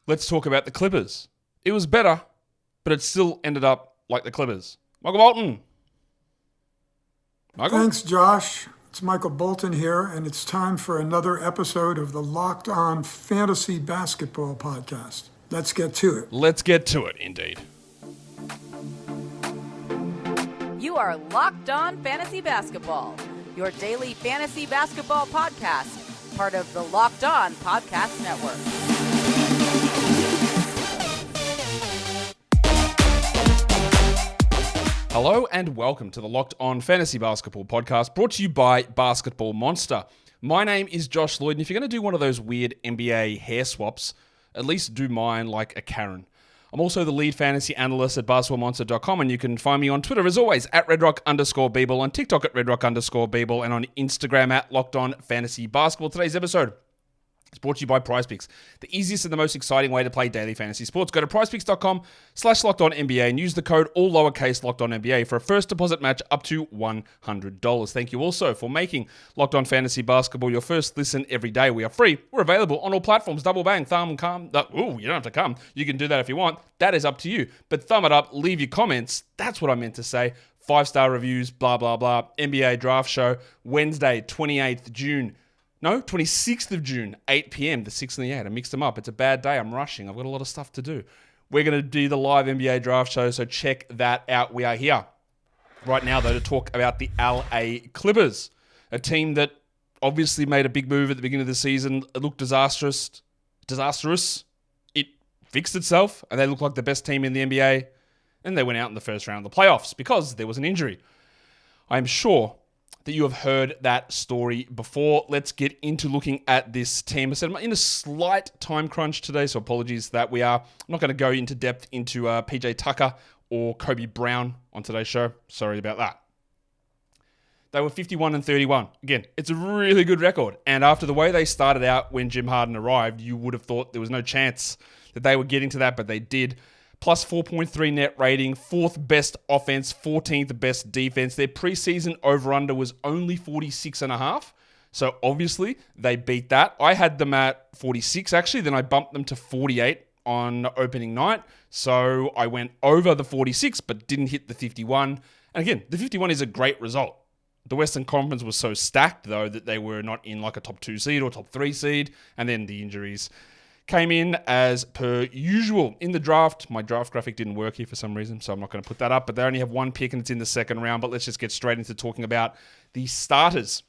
Let's talk about the Clippers. It was better, but it still ended up like the Clippers. Michael Bolton. Michael? Thanks, Josh. It's Michael Bolton here, and it's time for another episode of the Locked On Fantasy Basketball Podcast. Let's get to it. Let's get to it, indeed. You are Locked On Fantasy Basketball, your daily fantasy basketball podcast, part of the Locked On Podcast Network. Hello and welcome to the Locked On Fantasy Basketball Podcast, brought to you by Basketball Monster. My name is Josh Lloyd, and if you're going to do one of those weird NBA hair swaps, at least do mine like a Karen. I'm also the lead fantasy analyst at basketballmonster.com, and you can find me on Twitter as always at redrock_Beeble, on TikTok at redrock_Beeble, and on Instagram at Locked On Fantasy Basketball. Today's episode is brought to you by PrizePicks, the easiest and the most exciting way to play daily fantasy sports. Go to prizepicks.com/LockedOnNBA and use the code all lowercase LockedOnNBA for a first deposit match up to $100. Thank you also for making Locked On Fantasy Basketball your first listen every day. We are free. We're available on all platforms. Double bang, thumb, come. Ooh, you don't have to come. You can do that if you want. That is up to you. But thumb it up, leave your comments. That's what I meant to say. 5-star reviews, blah, blah, blah. NBA draft show, Wednesday, 28th June. No, 26th of June, 8 p.m., the 6th and the 8th. I mixed them up. It's a bad day. I'm rushing. I've got a lot of stuff to do. We're going to do the live NBA draft show, so check that out. We are here right now, though, to talk about the LA Clippers, a team that obviously made a big move at the beginning of the season. It looked disastrous. It fixed itself, and they looked like the best team in the NBA, and they went out in the first round of the playoffs because there was an injury. I'm sure that you have heard that story before. Let's get into looking at this team. I said I'm in a slight time crunch today, so apologies that we are. I'm not going to go into depth into PJ Tucker or Kobe Brown on today's show. Sorry about that. They were 51-31. Again, it's a really good record. And after the way they started out when Jim Harden arrived, you would have thought there was no chance that they were getting to that, but they did. Plus 4.3 net rating, 4th best offense, 14th best defense. Their preseason over-under was only 46.5. So obviously they beat that. I had them at 46 actually. Then I bumped them to 48 on opening night. So I went over the 46 but didn't hit the 51. And again, the 51 is a great result. The Western Conference was so stacked though that they were not in like a top 2 seed or top 3 seed. And then the injuries came in as per usual. In the draft, my draft graphic didn't work here for some reason, so I'm not going to put that up, but they only have one pick and it's in the second round. But let's just get straight into talking about the starters.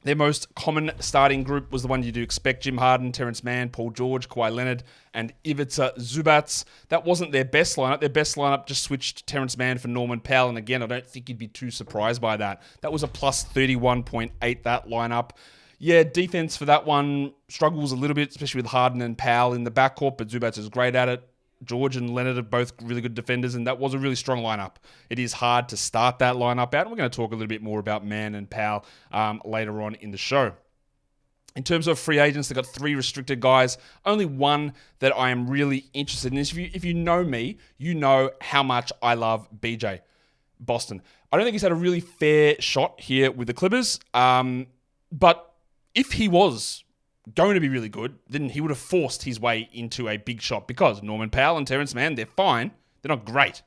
Their most common starting group was the one you do expect: Jim Harden, Terance Mann, Paul George, Kawhi Leonard, and Ivica Zubac. That wasn't their best lineup. Their best lineup just switched Terance Mann for Norman Powell, and again, I don't think you'd be too surprised by that. That was a plus 31.8, that lineup. Yeah, defense for that one struggles a little bit, especially with Harden and Powell in the backcourt, but Zubac is great at it. George and Leonard are both really good defenders, and that was a really strong lineup. It is hard to start that lineup out, and we're going to talk a little bit more about Mann and Powell later on in the show. In terms of free agents, they've got 3 restricted guys. Only one that I am really interested in. If you know me, you know how much I love BJ Boston. I don't think he's had a really fair shot here with the Clippers, but if he was going to be really good, then he would have forced his way into a big shot because Norman Powell and Terance Mann, they're fine. They're not great.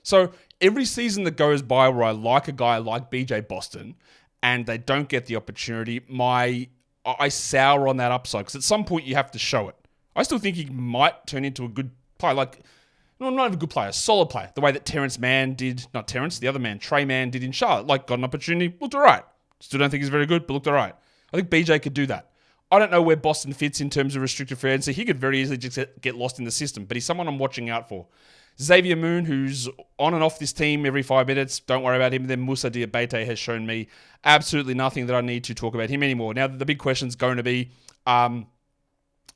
So every season that goes by where I like a guy like BJ Boston and they don't get the opportunity, I sour on that upside because at some point you have to show it. I still think he might turn into a good player, not even a good player, a solid player, the way that Terance Mann did, not Terance, the other man, Trey Mann did in Charlotte. Got an opportunity, looked all right. Still don't think he's very good, but looked all right. I think BJ could do that. I don't know where Boston fits in terms of restricted free agency. He could very easily just get lost in the system, but he's someone I'm watching out for. Xavier Moon, who's on and off this team every 5 minutes. Don't worry about him. Then Moussa Diabate has shown me absolutely nothing that I need to talk about him anymore. Now, the big question is going to be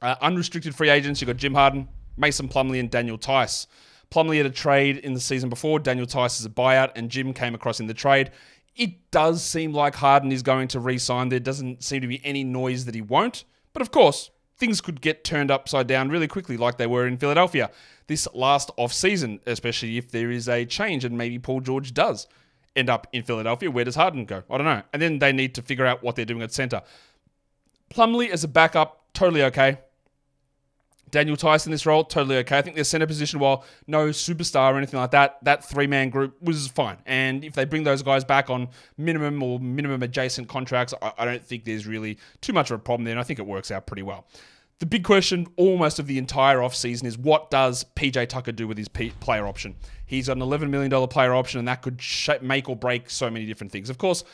unrestricted free agents. You've got Jim Harden, Mason Plumlee, and Daniel Tice. Plumlee had a trade in the season before. Daniel Tice is a buyout, and Jim came across in the trade. It does seem like Harden is going to re-sign. There doesn't seem to be any noise that he won't. But of course, things could get turned upside down really quickly like they were in Philadelphia this last off-season, especially if there is a change and maybe Paul George does end up in Philadelphia. Where does Harden go? I don't know. And then they need to figure out what they're doing at center. Plumlee as a backup, totally okay. Daniel Tice in this role, totally okay. I think their center position, while no superstar or anything like that, that three-man group was fine. And if they bring those guys back on minimum or minimum adjacent contracts, I don't think there's really too much of a problem there, and I think it works out pretty well. The big question almost of the entire offseason is, what does PJ Tucker do with his player option? He's got an $11 million player option, and that could make or break so many different things. Of course,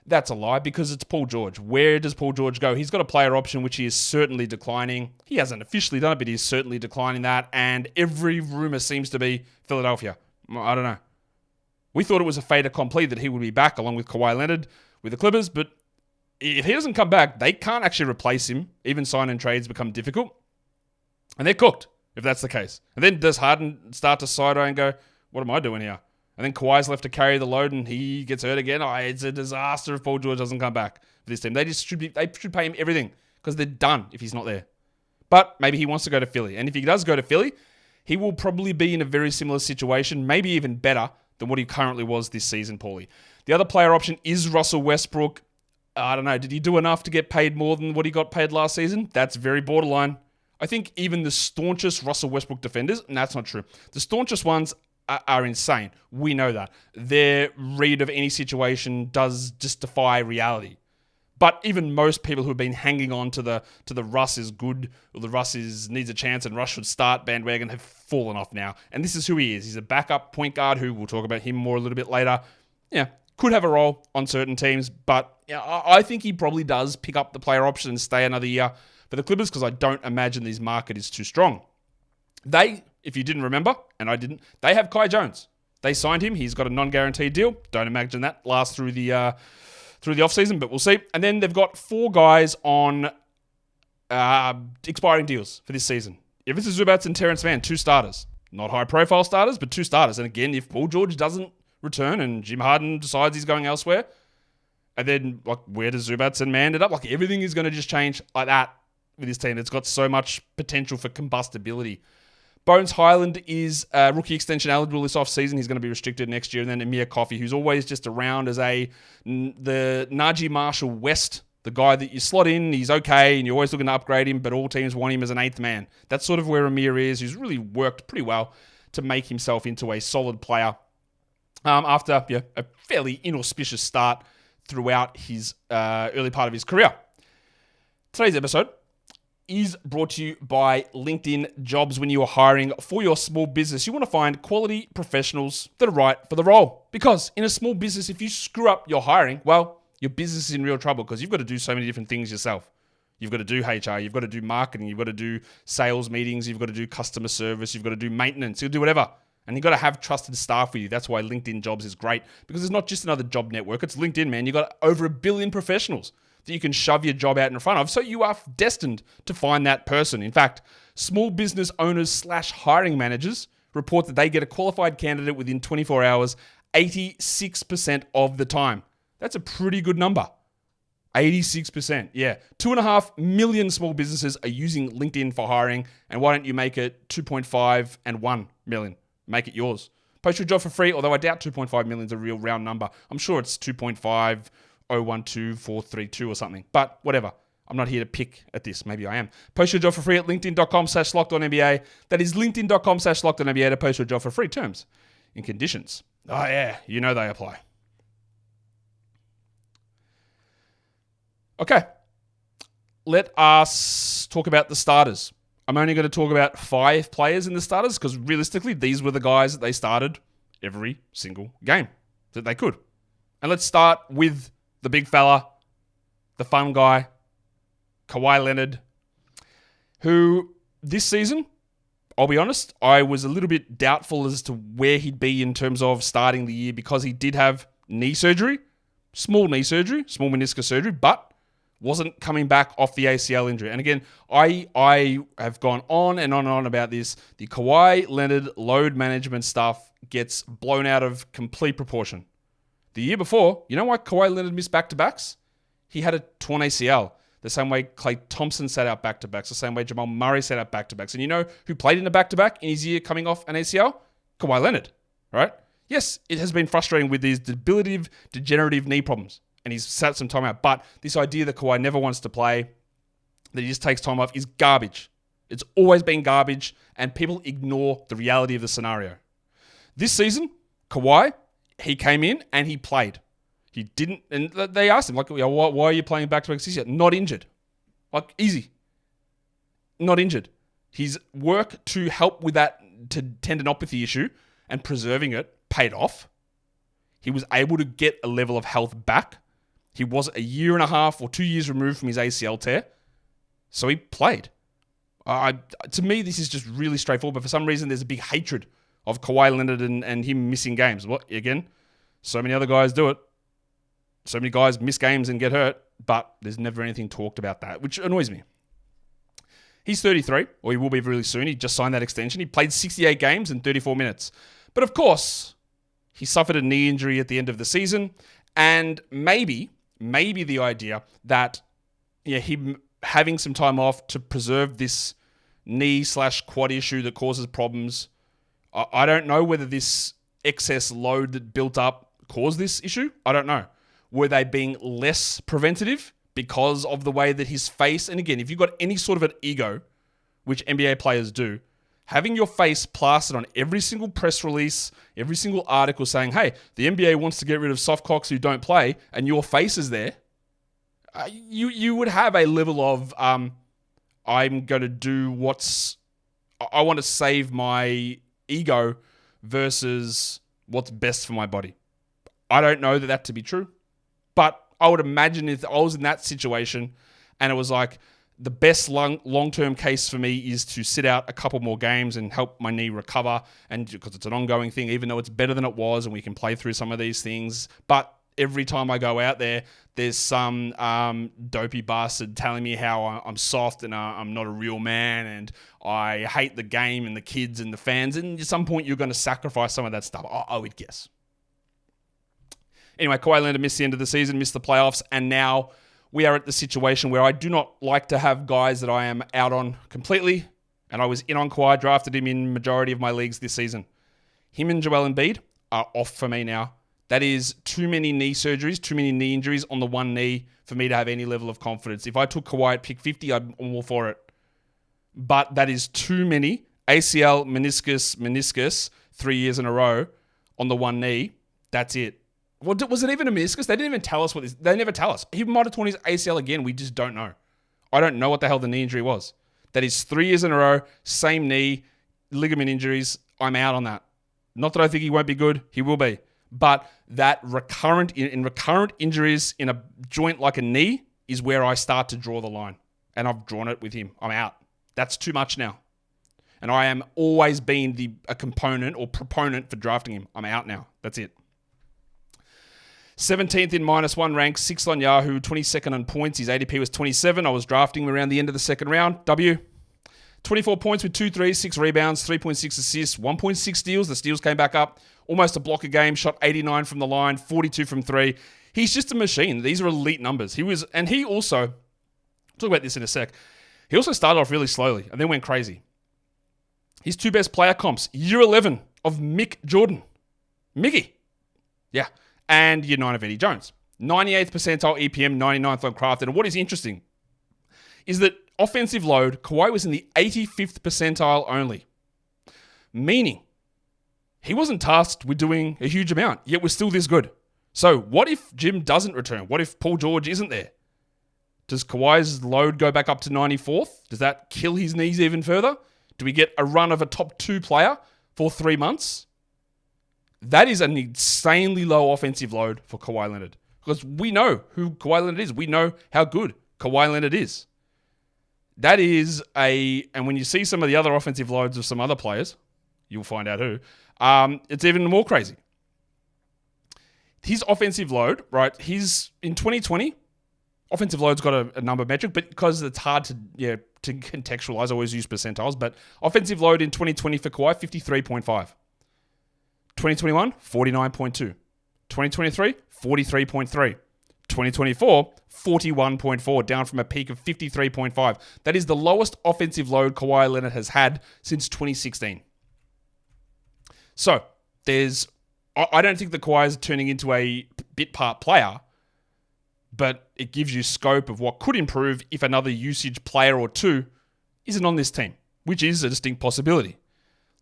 that's a lie because it's Paul George. Where does Paul George go? He's got a player option which he is certainly declining. He hasn't officially done it, but he's certainly declining that. And every rumor seems to be Philadelphia. I don't know. We thought it was a fait accompli that he would be back along with Kawhi Leonard with the Clippers, but if he doesn't come back, they can't actually replace him. Even sign and trades become difficult. And they're cooked, if that's the case. And then does Harden start to side-eye and go, what am I doing here? And then Kawhi's left to carry the load and he gets hurt again. It's a disaster if Paul George doesn't come back for this team. They should pay him everything because they're done if he's not there. But maybe he wants to go to Philly. And if he does go to Philly, he will probably be in a very similar situation, maybe even better than what he currently was this season, Paulie. The other player option is Russell Westbrook. I don't know. Did he do enough to get paid more than what he got paid last season? That's very borderline. I think even the staunchest Russell Westbrook defenders, and that's not true. The staunchest ones are insane. We know that. Their read of any situation does just defy reality. But even most people who have been hanging on to the Russ is good, or the Russ needs a chance and Russ should start bandwagon have fallen off now. And this is who he is. He's a backup point guard who we'll talk about him more a little bit later. Yeah, could have a role on certain teams, but yeah, I think he probably does pick up the player option and stay another year for the Clippers because I don't imagine this market is too strong. They, if you didn't remember, and I didn't, they have Kai Jones. They signed him. He's got a non-guaranteed deal. Don't imagine that lasts through the offseason, but we'll see. And then they've got 4 guys on expiring deals for this season. Ivica Zubac and Terance Mann, 2 starters. Not high-profile starters, but 2 starters. And again, if Paul George doesn't return and Jim Harden decides he's going elsewhere, and then where does Zubac and Mann end up? Everything is going to just change like that with this team. It's got so much potential for combustibility. Bones Hyland is rookie extension eligible this offseason. He's going to be restricted next year. And then Amir Coffey, who's always just around as the Najee Marshall West, the guy that you slot in. He's okay, and you're always looking to upgrade him, but all teams want him as an 8th man. That's sort of where Amir is, who's really worked pretty well to make himself into a solid player after a fairly inauspicious start throughout his early part of his career. Today's episode is brought to you by LinkedIn Jobs. When you are hiring for your small business, you want to find quality professionals that are right for the role. Because in a small business, if you screw up your hiring, well, your business is in real trouble because you've got to do so many different things yourself. You've got to do HR, you've got to do marketing, you've got to do sales meetings, you've got to do customer service, you've got to do maintenance, you'll do whatever. And you've got to have trusted staff with you. That's why LinkedIn Jobs is great, because it's not just another job network. It's LinkedIn, man. You've got over 1 billion professionals that you can shove your job out in front of. So you are destined to find that person. In fact, small business owners / hiring managers report that they get a qualified candidate within 24 hours, 86% of the time. That's a pretty good number. 86%. Yeah. 2.5 million small businesses are using LinkedIn for hiring. And why don't you make it 2.5 and 1 million? Make it yours. Post your job for free, although I doubt 2.5 million is a real round number. I'm sure it's 2.5012 or something. But whatever. I'm not here to pick at this. Maybe I am. Post your job for free at linkedin.com/lockedonnba. That is linkedin.com/lockedonnba to post your job for free. Terms and conditions. Oh yeah, you know they apply. Okay. Let us talk about the starters. I'm only going to talk about 5 players in the starters because realistically, these were the guys that they started every single game that they could. And let's start with the big fella, the fun guy, Kawhi Leonard, who this season, I'll be honest, I was a little bit doubtful as to where he'd be in terms of starting the year because he did have knee surgery, small meniscus surgery, but wasn't coming back off the ACL injury. And again, I have gone on and on and on about this. The Kawhi Leonard load management stuff gets blown out of complete proportion. The year before, you know why Kawhi Leonard missed back-to-backs? He had a torn ACL. The same way Klay Thompson sat out back-to-backs. The same way Jamal Murray sat out back-to-backs. And you know who played in a back-to-back in his year coming off an ACL? Kawhi Leonard, right? Yes, it has been frustrating with these degenerative knee problems. And he's sat some time out. But this idea that Kawhi never wants to play, that he just takes time off, is garbage. It's always been garbage, and people ignore the reality of the scenario. This season, Kawhi, he came in and he played. He didn't, and they asked him, like, why are you playing back-to-back seasons? Not injured. Like, easy. Not injured. His work to help with that tendinopathy issue and preserving it paid off. He was able to get a level of health back. He was a year and a half or 2 years removed from his ACL tear. So he played. To me, this is just really straightforward. But for some reason, there's a big hatred of Kawhi Leonard and him missing games. What, again, so many other guys do it. So many guys miss games and get hurt. But there's never anything talked about that, which annoys me. He's 33, or he will be really soon. He just signed that extension. He played 68 games in 34 minutes. But of course, he suffered a knee injury at the end of the season. And maybe the idea that him having some time off to preserve this knee/quad issue that causes problems. I don't know whether this excess load that built up caused this issue. I don't know. Were they being less preventative because of the way that his face, and again, if you've got any sort of an ego, which NBA players do, having your face plastered on every single press release, every single article saying, hey, the NBA wants to get rid of soft cocks who don't play, and your face is there, you would have a level of, I'm going to do I want to save my ego versus what's best for my body. I don't know that to be true, but I would imagine if I was in that situation and it was like the best long-term case for me is to sit out a couple more games and help my knee recover, and because it's an ongoing thing, even though it's better than it was and we can play through some of these things. But every time I go out there's some dopey bastard telling me how I'm soft and I'm not a real man and I hate the game and the kids and the fans. And at some point, you're going to sacrifice some of that stuff, I would guess. Anyway, Kawhi Leonard missed the end of the season, missed the playoffs, and now we are at the situation where I do not like to have guys that I am out on completely, and I was in on Kawhi, drafted him in majority of my leagues this season. Him and Joel Embiid are off for me now. That is too many knee surgeries, too many knee injuries on the one knee for me to have any level of confidence. If I took Kawhi at pick 50, I'm all for it. But that is too many ACL, meniscus, 3 years in a row on the one knee. That's it. Was it even a meniscus? They didn't even tell us they never tell us. He might have torn his ACL again. We just don't know. I don't know what the hell the knee injury was. That is 3 years in a row, same knee, ligament injuries. I'm out on that. Not that I think he won't be good. He will be. But that recurrent injuries in a joint like a knee is where I start to draw the line. And I've drawn it with him. I'm out. That's too much now. And I am always been a component or proponent for drafting him. I'm out now. That's it. 17th in -1 rank, 6th on Yahoo, 22nd on points. His ADP was 27. I was drafting him around the end of the second round. 24 points with 2 threes, 6 rebounds, 3.6 assists, 1.6 steals. The steals came back up. Almost a block a game, shot 89 from the line, 42 from 3. He's just a machine. These are elite numbers. He also, I'll talk about this in a sec, he also started off really slowly and then went crazy. His 2 best player comps, year 11 of Mick Jordan. Mickey. Yeah. And year 9 of Eddie Jones. 98th percentile EPM, 99th on Kraft. And what is interesting is that offensive load, Kawhi was in the 85th percentile only. Meaning, he wasn't tasked with doing a huge amount, yet was still this good. So what if Jim doesn't return? What if Paul George isn't there? Does Kawhi's load go back up to 94th? Does that kill his knees even further? Do we get a run of a top 2 player for 3 months? That is an insanely low offensive load for Kawhi Leonard. Because we know who Kawhi Leonard is. We know how good Kawhi Leonard is. That is and when you see some of the other offensive loads of some other players, you'll find out who, it's even more crazy. His offensive load, right, in 2020, offensive load's got a number metric, but because it's hard to contextualize, I always use percentiles, but offensive load in 2020 for Kawhi, 53.5. 2021, 49.2. 2023, 43.3. 2024, 41.4, down from a peak of 53.5. That is the lowest offensive load Kawhi Leonard has had since 2016. So, I don't think that Kawhi is turning into a bit part player, but it gives you scope of what could improve if another usage player or two isn't on this team. which is a distinct possibility.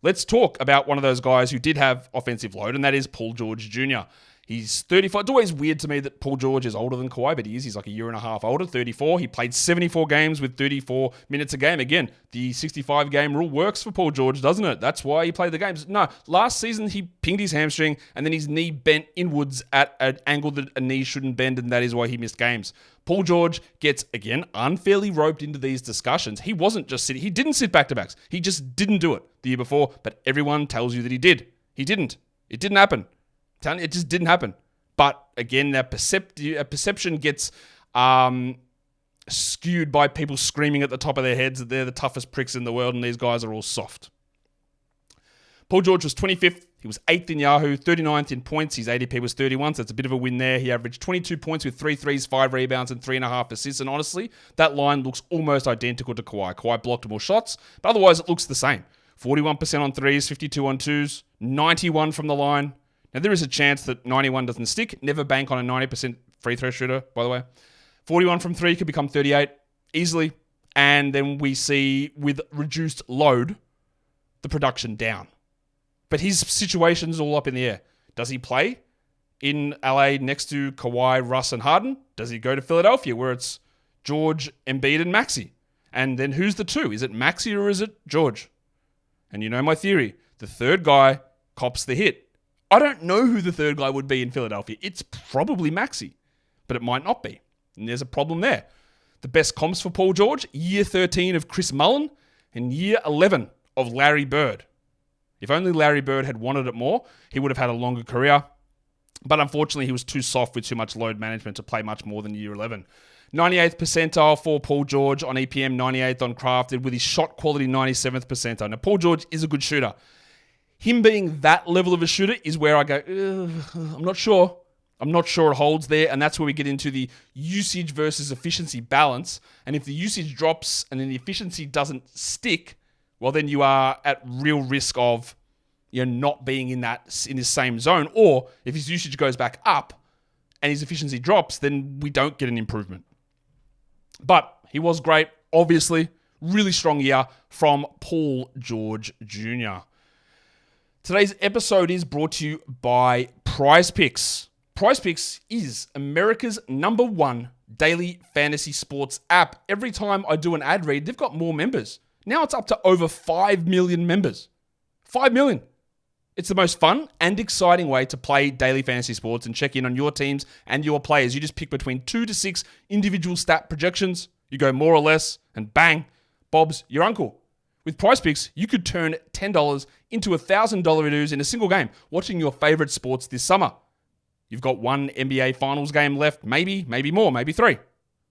Let's talk about one of those guys who did have offensive load, and that is Paul George Jr. He's 35. It's always weird to me that Paul George is older than Kawhi, but he is. He's like a year and a half older, 34. He played 74 games with 34 minutes a game. Again, the 65-game rule works for Paul George, doesn't it? That's why he played the games. No, last season he pinged his hamstring, and then his knee bent inwards at an angle that a knee shouldn't bend, and that is why he missed games. Paul George gets, again, unfairly roped into these discussions. He wasn't just sitting. He didn't sit back-to-backs. He just didn't do it the year before, but everyone tells you that he did. He didn't. It didn't happen. It just didn't happen. But again, that perception gets skewed by people screaming at the top of their heads that they're the toughest pricks in the world and these guys are all soft. Paul George was 25th. He was 8th in Yahoo, 39th in points. His ADP was 31, so it's a bit of a win there. He averaged 22 points with 3 threes, 5 rebounds, and 3.5 assists. And honestly, that line looks almost identical to Kawhi. Kawhi blocked more shots, but otherwise it looks the same. 41% on threes, 52 on twos, 91 from the line. Now, there is a chance that 91 doesn't stick. Never bank on a 90% free throw shooter, by the way. 41 from 3 could become 38 easily. And then we see, with reduced load, the production down. But his situation's all up in the air. Does he play in LA next to Kawhi, Russ, and Harden? Does he go to Philadelphia where it's George, Embiid, and Maxey? And then who's the two? Is it Maxey or is it George? And you know my theory. The third guy cops the hit. I don't know who the third guy would be in Philadelphia. It's probably Maxey, but it might not be. And there's a problem there. The best comps for Paul George, year 13 of Chris Mullin and year 11 of Larry Bird. If only Larry Bird had wanted it more, he would have had a longer career. But unfortunately, he was too soft with too much load management to play much more than year 11. 98th percentile for Paul George on EPM, 98th on Crafted, with his shot quality 97th percentile. Now, Paul George is a good shooter. Him being that level of a shooter is where I go, I'm not sure. I'm not sure it holds there. And that's where we get into the usage versus efficiency balance. And if the usage drops and then the efficiency doesn't stick, well, then you are at real risk of not being in this same zone. Or if his usage goes back up and his efficiency drops, then we don't get an improvement. But he was great, obviously. Really strong year from Paul George Jr. Today's episode is brought to you by Prize Picks. Prize Picks is America's #1 daily fantasy sports app. Every time I do an ad read, they've got more members. Now it's up to over 5 million members. 5 million. It's the most fun and exciting way to play daily fantasy sports and check in on your teams and your players. You just pick between 2 to 6 individual stat projections. You go more or less, and bang, Bob's your uncle. With Prize Picks, you could turn $10 into $1,000 redos in a single game, watching your favorite sports this summer. You've got one NBA Finals game left, maybe more, maybe 3.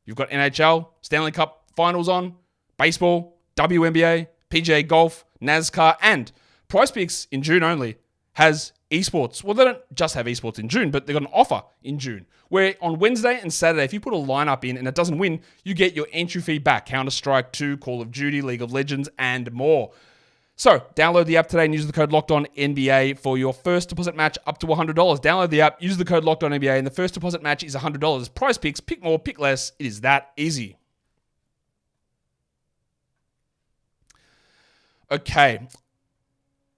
You've got NHL, Stanley Cup Finals on, baseball, WNBA, PGA Golf, NASCAR, and Prize Picks in June only has esports. Well, they don't just have esports in June, but they've got an offer in June where on Wednesday and Saturday, if you put a lineup in and it doesn't win, you get your entry fee back. Counter-Strike 2, Call of Duty, League of Legends, and more. So, download the app today and use the code LOCKEDONNBA for your first deposit match up to $100. Download the app, use the code LOCKEDONNBA, and the first deposit match is $100. Prize Picks, pick more, pick less. It is that easy. Okay.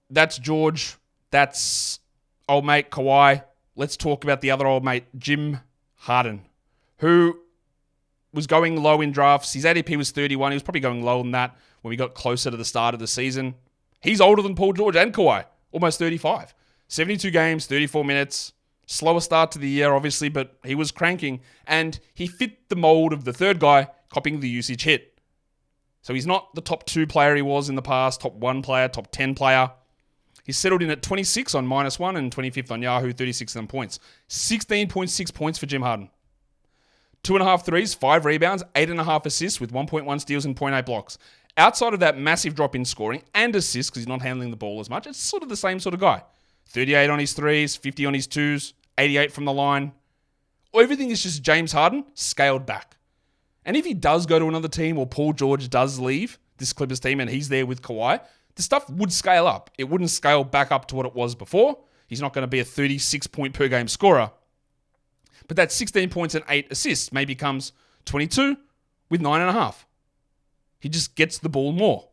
That's George. That's old mate Kawhi. Let's talk about the other old mate, Jim Harden, who was going low in drafts. His ADP was 31. He was probably going lower than that when we got closer to the start of the season. He's older than Paul George and Kawhi, almost 35. 72 games, 34 minutes. Slower start to the year, obviously, but he was cranking. And he fit the mold of the third guy, copying the usage hit. So he's not the top 2 player he was in the past, top 1 player, top 10 player. He's settled in at 26 on -1 and 25th on Yahoo, 36 on points. 16.6 points for Jim Harden. 2.5 threes, 5 rebounds, 8.5 assists with 1.1 steals and 0.8 blocks. Outside of that massive drop in scoring and assists, because he's not handling the ball as much, it's sort of the same sort of guy. 38 on his threes, 50 on his twos, 88 from the line. Everything is just James Harden scaled back. And if he does go to another team or Paul George does leave this Clippers team and he's there with Kawhi, the stuff would scale up. It wouldn't scale back up to what it was before. He's not going to be a 36-point per game scorer. But that 16 points and 8 assists maybe becomes 22 with 9.5. He just gets the ball more.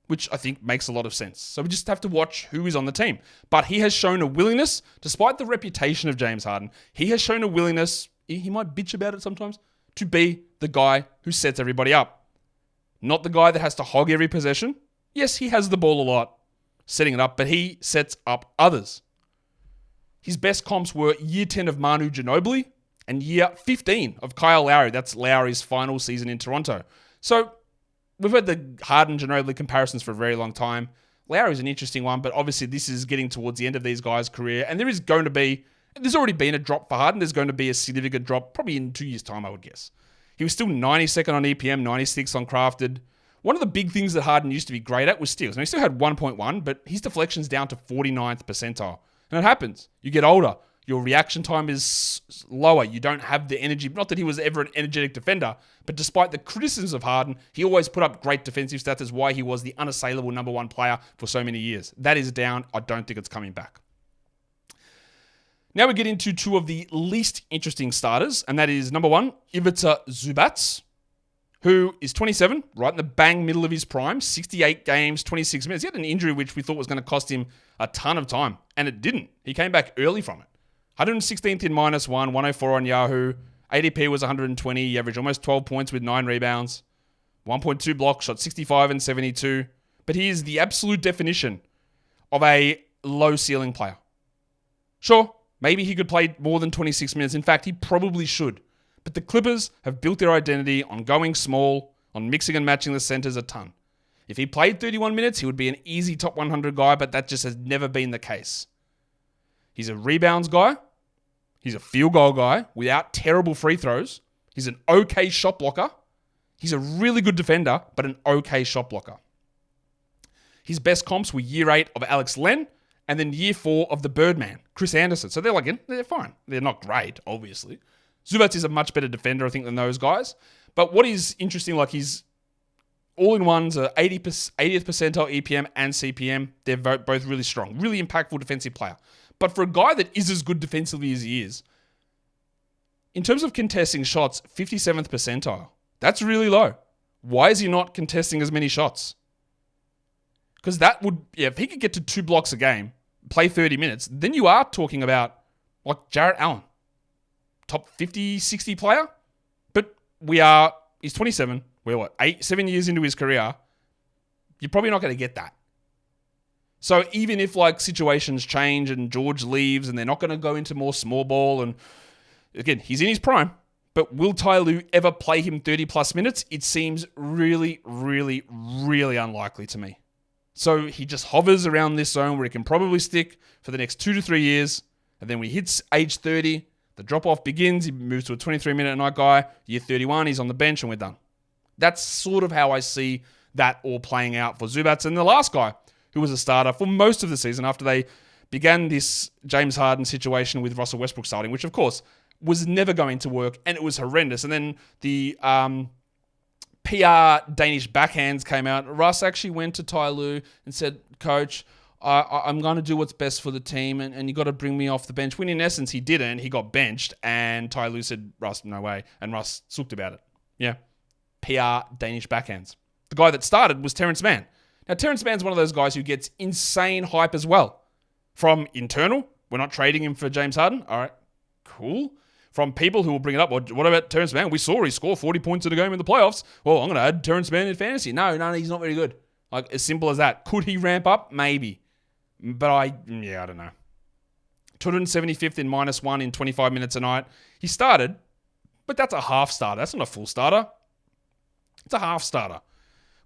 which I think makes a lot of sense. So we just have to watch who is on the team. But he has shown a willingness, despite the reputation of James Harden, he has shown a willingness, he might bitch about it sometimes, to be the guy who sets everybody up. Not the guy that has to hog every possession. Yes, he has the ball a lot, setting it up, but he sets up others. His best comps were year 10 of Manu Ginobili and year 15 of Kyle Lowry. That's Lowry's final season in Toronto. So we've had the Harden-Ginobili comparisons for a very long time. Lowry's an interesting one, but obviously this is getting towards the end of these guys' career, and there's already been a drop for Harden. There's going to be a significant drop, probably in 2 years' time, I would guess. He was still 92nd on EPM, 96th on Crafted. One of the big things that Harden used to be great at was steals. Now, he still had 1.1, but his deflection's down to 49th percentile. And it happens. You get older. Your reaction time is lower. You don't have the energy. Not that he was ever an energetic defender, but despite the criticisms of Harden, he always put up great defensive stats as why he was the unassailable number one player for so many years. That is down. I don't think it's coming back. Now we get into two of the least interesting starters, and that is number one, Ivica Zubac, who is 27, right in the bang middle of his prime, 68 games, 26 minutes. He had an injury which we thought was going to cost him a ton of time, and it didn't. He came back early from it. 116th in -1, 104 on Yahoo. ADP was 120. He averaged almost 12 points with 9 rebounds. 1.2 blocks, shot 65 and 72. But he is the absolute definition of a low ceiling player. Sure, maybe he could play more than 26 minutes. In fact, he probably should. But the Clippers have built their identity on going small, on mixing and matching the centers a ton. If he played 31 minutes, he would be an easy top 100 guy, but that just has never been the case. He's a rebounds guy. He's a field goal guy without terrible free throws. He's an okay shot blocker. He's a really good defender, but an okay shot blocker. His best comps were year 8 of Alex Len and then year 4 of the Birdman, Chris Anderson. So they're fine. They're not great, obviously. Zubac is a much better defender, I think, than those guys. But what is interesting, like his all-in-ones are 80th percentile EPM and CPM. They're both really strong, really impactful defensive player. But for a guy that is as good defensively as he is, in terms of contesting shots, 57th percentile. That's really low. Why is he not contesting as many shots? Because that would, if he could get to 2 blocks a game, play 30 minutes, then you are talking about like Jarrett Allen. Top 50, 60 player. But he's 27. We're 7 years into his career. You're probably not going to get that. So even if like situations change and George leaves and they're not going to go into more small ball, and again, he's in his prime, but will Ty Lue ever play him 30 plus minutes? It seems really, really, really unlikely to me. So he just hovers around this zone where he can probably stick for the next 2 to 3 years. And then when he hits age 30, the drop-off begins. He moves to a 23-minute-a-night guy. Year 31, he's on the bench and we're done. That's sort of how I see that all playing out for Zubac. And the last guy who was a starter for most of the season after they began this James Harden situation with Russell Westbrook starting, which of course was never going to work and it was horrendous. And then the PR Danish backhands came out. Russ actually went to Ty Lue and said, Coach, I'm going to do what's best for the team and you got to bring me off the bench. When in essence he didn't. He got benched and Ty Lue said, Russ, no way. And Russ sulked about it. Yeah. PR Danish backhands. The guy that started was Terance Mann. Now, Terance Mann's one of those guys who gets insane hype as well. From internal, we're not trading him for James Harden. All right, cool. From people who will bring it up, well, what about Terance Mann? We saw he scored 40 points in a game in the playoffs. Well, I'm going to add Terance Mann in fantasy. No, he's not very good. Like, as simple as that. Could he ramp up? Maybe. But I don't know. 275th in -1 in 25 minutes a night. He started, but that's a half starter. That's not a full starter. It's a half starter.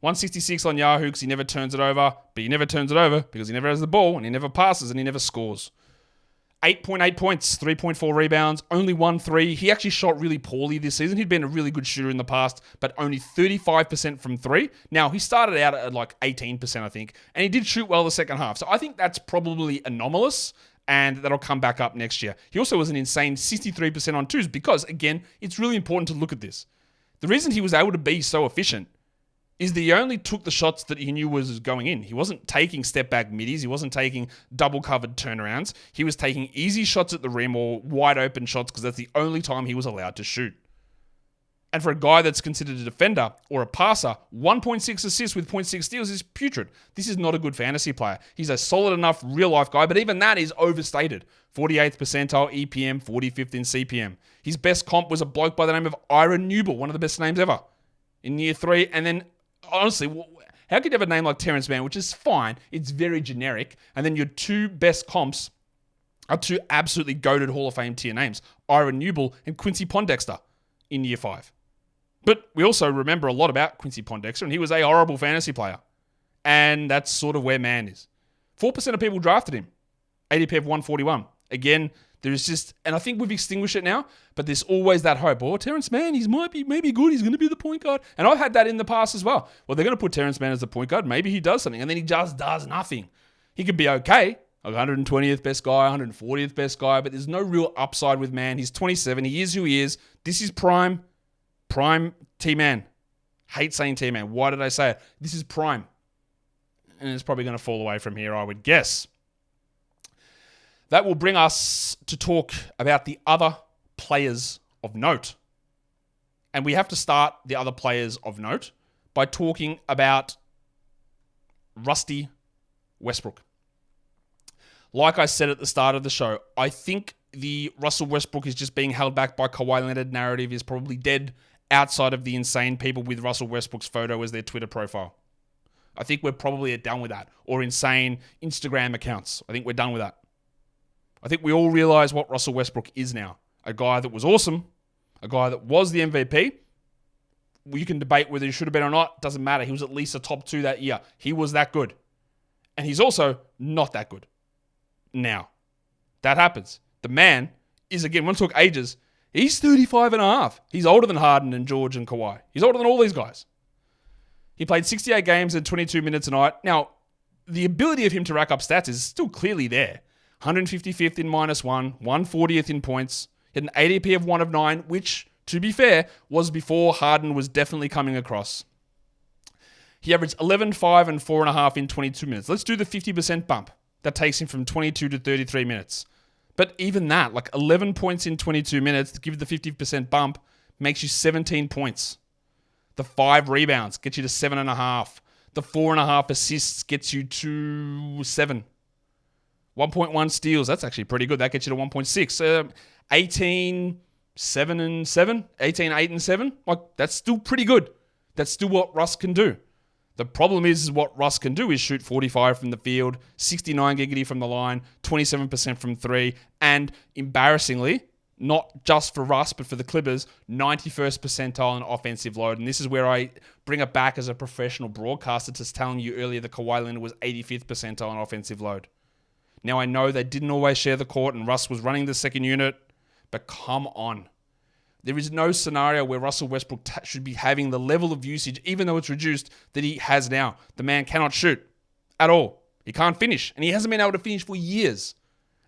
166 on Yahoo because he never turns it over, but he never turns it over because he never has the ball and he never passes and he never scores. 8.8 points, 3.4 rebounds, only 1 3. He actually shot really poorly this season. He'd been a really good shooter in the past, but only 35% from 3. Now, he started out at like 18%, I think, and he did shoot well the second half. So I think that's probably anomalous, and that'll come back up next year. He also was an insane 63% on 2s because, again, it's really important to look at this. The reason he was able to be so efficient is that he only took the shots that he knew was going in. He wasn't taking step-back middies. He wasn't taking double-covered turnarounds. He was taking easy shots at the rim or wide-open shots because that's the only time he was allowed to shoot. And for a guy that's considered a defender or a passer, 1.6 assists with 0.6 steals is putrid. This is not a good fantasy player. He's a solid enough real-life guy, but even that is overstated. 48th percentile EPM, 45th in CPM. His best comp was a bloke by the name of Ira Newble, one of the best names ever, in year 3. And then, honestly, how could you have a name like Terance Mann, which is fine, it's very generic, and then your 2 best comps are 2 absolutely goated Hall of Fame tier names, Ira Newble and Quincy Pondexter in year 5. But we also remember a lot about Quincy Pondexter, and he was a horrible fantasy player. And that's sort of where Mann is. 4% of people drafted him. ADP of 141. Again, there's just, and I think we've extinguished it now, but there's always that hope. Oh, Terance Mann, he might be maybe good. He's going to be the point guard. And I've had that in the past as well. Well, they're going to put Terance Mann as the point guard. Maybe he does something, and then he just does nothing. He could be okay, like 120th best guy, 140th best guy, but there's no real upside with Mann. He's 27. He is who he is. This is prime T-Man. Hate saying T-Man. Why did I say it? This is prime. And it's probably going to fall away from here, I would guess. That will bring us to talk about the other players of note. And we have to start the other players of note by talking about Rusty Westbrook. Like I said at the start of the show, I think the Russell Westbrook is just being held back by Kawhi Leonard narrative is probably dead outside of the insane people with Russell Westbrook's photo as their Twitter profile. I think we're probably done with that. Or insane Instagram accounts. I think we're done with that. I think we all realize what Russell Westbrook is now. A guy that was awesome. A guy that was the MVP. You can debate whether he should have been or not. Doesn't matter. He was at least a top 2 that year. He was that good. And he's also not that good. Now, that happens. The man is, again, when we talk ages, he's 35 and a half. He's older than Harden and George and Kawhi. He's older than all these guys. He played 68 games and 22 minutes a night. Now, the ability of him to rack up stats is still clearly there. 155th in -1, 140th in points. He had an ADP of 1 of 9, which, to be fair, was before Harden was definitely coming across. He averaged 11, 5, and 4.5 in 22 minutes. Let's do the 50% bump. That takes him from 22 to 33 minutes. But even that, like 11 points in 22 minutes to give the 50% bump, makes you 17 points. The 5 rebounds gets you to 7.5. The 4.5 assists gets you to 7. 1.1 steals, that's actually pretty good. That gets you to 1.6. 18, 7 and 7. 18, 8 and 7. Like, that's still pretty good. That's still what Russ can do. The problem is what Russ can do is shoot 45 from the field, 69 giggity from the line, 27% from 3, and embarrassingly, not just for Russ, but for the Clippers, 91st percentile in offensive load. And this is where I bring it back as a professional broadcaster to telling you earlier that Kawhi Leonard was 85th percentile in offensive load. Now, I know they didn't always share the court and Russ was running the second unit, but come on. There is no scenario where Russell Westbrook should be having the level of usage, even though it's reduced, that he has now. The man cannot shoot at all. He can't finish, and he hasn't been able to finish for years.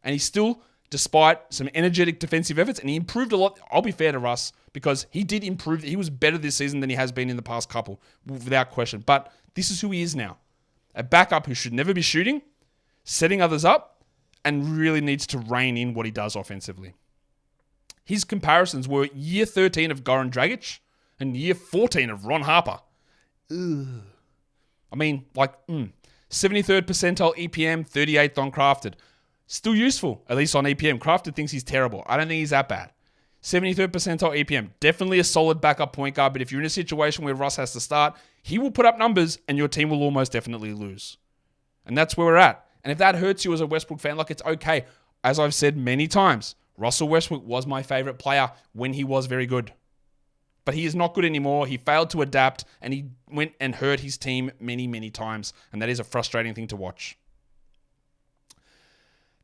And he's still, despite some energetic defensive efforts, and he improved a lot. I'll be fair to Russ, because he did improve. He was better this season than he has been in the past couple, without question. But this is who he is now. A backup who should never be shooting, setting others up, and really needs to rein in what he does offensively. His comparisons were year 13 of Goran Dragic and year 14 of Ron Harper. Ugh. I mean, 73rd percentile EPM, 38th on Crafted. Still useful, at least on EPM. Crafted thinks he's terrible. I don't think he's that bad. 73rd percentile EPM. Definitely a solid backup point guard, but if you're in a situation where Russ has to start, he will put up numbers and your team will almost definitely lose. And that's where we're at. And if that hurts you as a Westbrook fan, it's okay. As I've said many times, Russell Westbrook was my favorite player when he was very good. But he is not good anymore. He failed to adapt, and he went and hurt his team many, many times. And that is a frustrating thing to watch.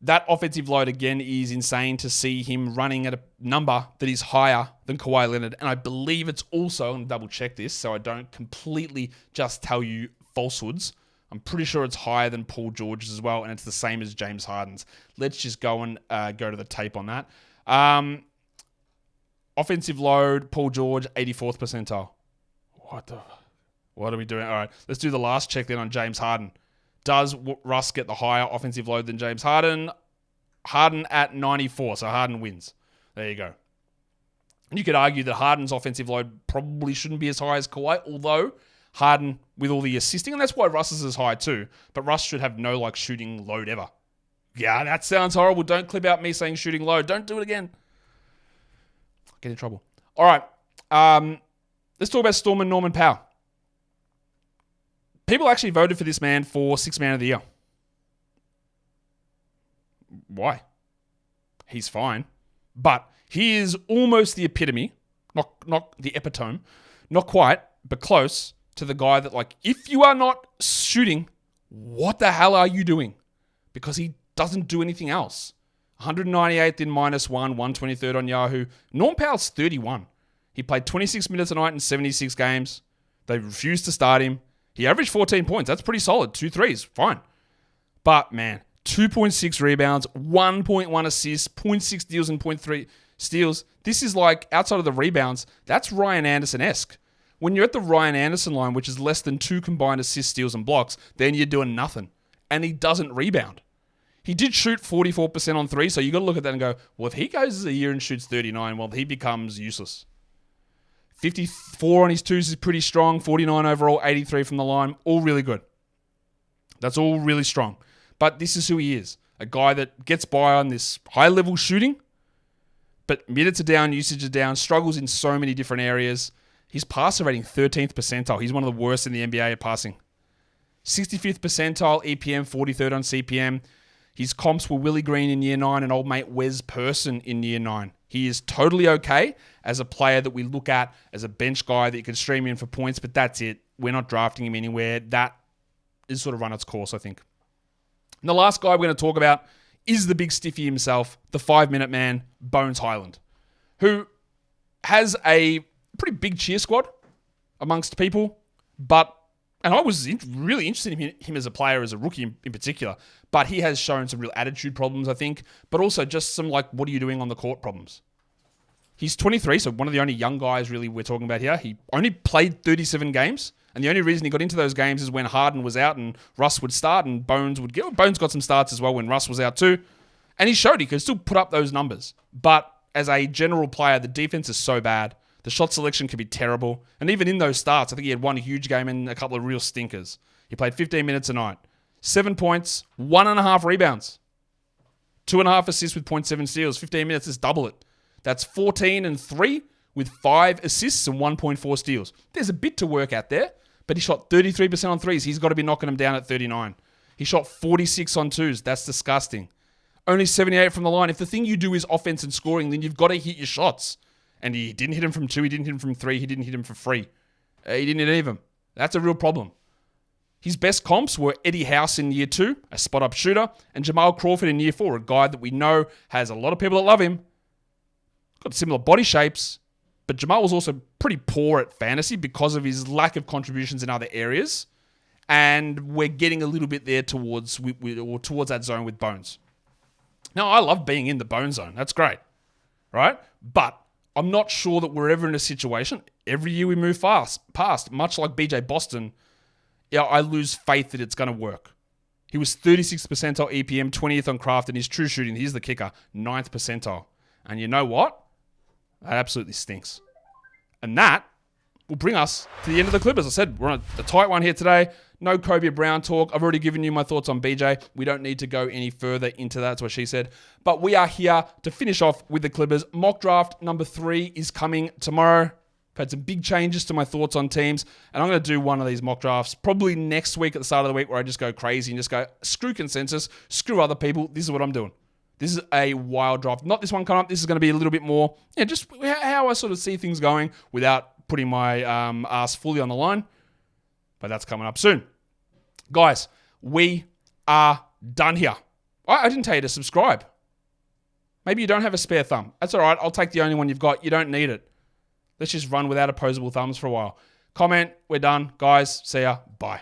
That offensive load, again, is insane to see him running at a number that is higher than Kawhi Leonard. And I believe it's also, and double check this so I don't completely just tell you falsehoods, I'm pretty sure it's higher than Paul George's as well, and it's the same as James Harden's. Let's just go and go to the tape on that. Offensive load, Paul George, 84th percentile. What are we doing? All right, let's do the last check then on James Harden. Does Russ get the higher offensive load than James Harden? Harden at 94, so Harden wins. There you go. And you could argue that Harden's offensive load probably shouldn't be as high as Kawhi, although Harden with all the assisting, and that's why Russ is as high too, but Russ should have no shooting load ever. Yeah, that sounds horrible. Don't clip out me saying shooting load. Don't do it again. Get in trouble. All right. Let's talk about Storm and Norman Powell. People actually voted for this man for Sixth Man of the Year. Why? He's fine. But he is almost the epitome, not the epitome, not quite, but close to the guy that, if you are not shooting, what the hell are you doing? Because he doesn't do anything else. 198th in -1, 123rd on Yahoo. Norm Powell's 31. He played 26 minutes a night in 76 games. They refused to start him. He averaged 14 points. That's pretty solid. 2 threes. Fine. But, man, 2.6 rebounds, 1.1 assists, 0.6 steals, and 0.3 steals. This is outside of the rebounds, that's Ryan Anderson-esque. When you're at the Ryan Anderson line, which is less than 2 combined assists, steals, and blocks, then you're doing nothing. And he doesn't rebound. He did shoot 44% on 3, so you got to look at that and go, well, if he goes a year and shoots 39, well, he becomes useless. 54 on his 2s is pretty strong, 49 overall, 83 from the line, all really good. That's all really strong. But this is who he is, a guy that gets by on this high-level shooting, but minutes are down, usage are down, struggles in so many different areas. His passer rating, 13th percentile. He's one of the worst in the NBA at passing. 65th percentile, EPM, 43rd on CPM. His comps were Willie Green in year 9 and old mate Wes Person in year 9. He is totally okay as a player that we look at as a bench guy that you can stream in for points, but that's it. We're not drafting him anywhere. That is sort of run its course, I think. And the last guy we're going to talk about is the big stiffy himself, the 5-minute man, Bones Hyland, who has a pretty big cheer squad amongst people, and I was really interested in him as a player, as a rookie in particular, but he has shown some real attitude problems, I think, but also just some, what are you doing on the court problems. He's 23, so one of the only young guys really we're talking about here. He only played 37 games, and the only reason he got into those games is when Harden was out and Russ would start and Bones would get. Bones got some starts as well when Russ was out too, and he showed he could still put up those numbers. But as a general player, the defense is so bad. The shot selection can be terrible. And even in those starts, I think he had one huge game and a couple of real stinkers. He played 15 minutes a night. 7 points, 1.5 rebounds. 2.5 assists with 0.7 steals. 15 minutes is double it. That's 14 and 3 with 5 assists and 1.4 steals. There's a bit to work out there, but he shot 33% on 3s. He's got to be knocking them down at 39. He shot 46 on 2s. That's disgusting. Only 78 from the line. If the thing you do is offense and scoring, then you've got to hit your shots. And he didn't hit him from 2, he didn't hit him from 3, he didn't hit him for free. He didn't hit any of them. That's a real problem. His best comps were Eddie House in year 2, a spot-up shooter, and Jamal Crawford in year 4, a guy that we know has a lot of people that love him. Got similar body shapes, but Jamal was also pretty poor at fantasy because of his lack of contributions in other areas. And we're getting a little bit there towards that zone with Bones. Now, I love being in the Bone zone. That's great, right? But I'm not sure that we're ever in a situation. Every year we move past, much like BJ Boston, I lose faith that it's going to work. He was 36th percentile EPM, 20th on craft, and his true shooting, here's the kicker, 9th percentile. And you know what? That absolutely stinks. And that will bring us to the end of the clip. As I said, we're on a tight one here today. No Kobe Brown talk. I've already given you my thoughts on BJ. We don't need to go any further into that. That's what she said. But we are here to finish off with the Clippers. Mock draft number 3 is coming tomorrow. I've had some big changes to my thoughts on teams, and I'm going to do one of these mock drafts probably next week at the start of the week where I just go crazy and just go, screw consensus, screw other people. This is what I'm doing. This is a wild draft. Not this one coming up. This is going to be a little bit more, just how I sort of see things going without putting my ass fully on the line. But that's coming up soon. Guys, we are done here. I didn't tell you to subscribe. Maybe you don't have a spare thumb. That's all right. I'll take the only one you've got. You don't need it. Let's just run without opposable thumbs for a while. Comment. We're done. Guys, see ya. Bye.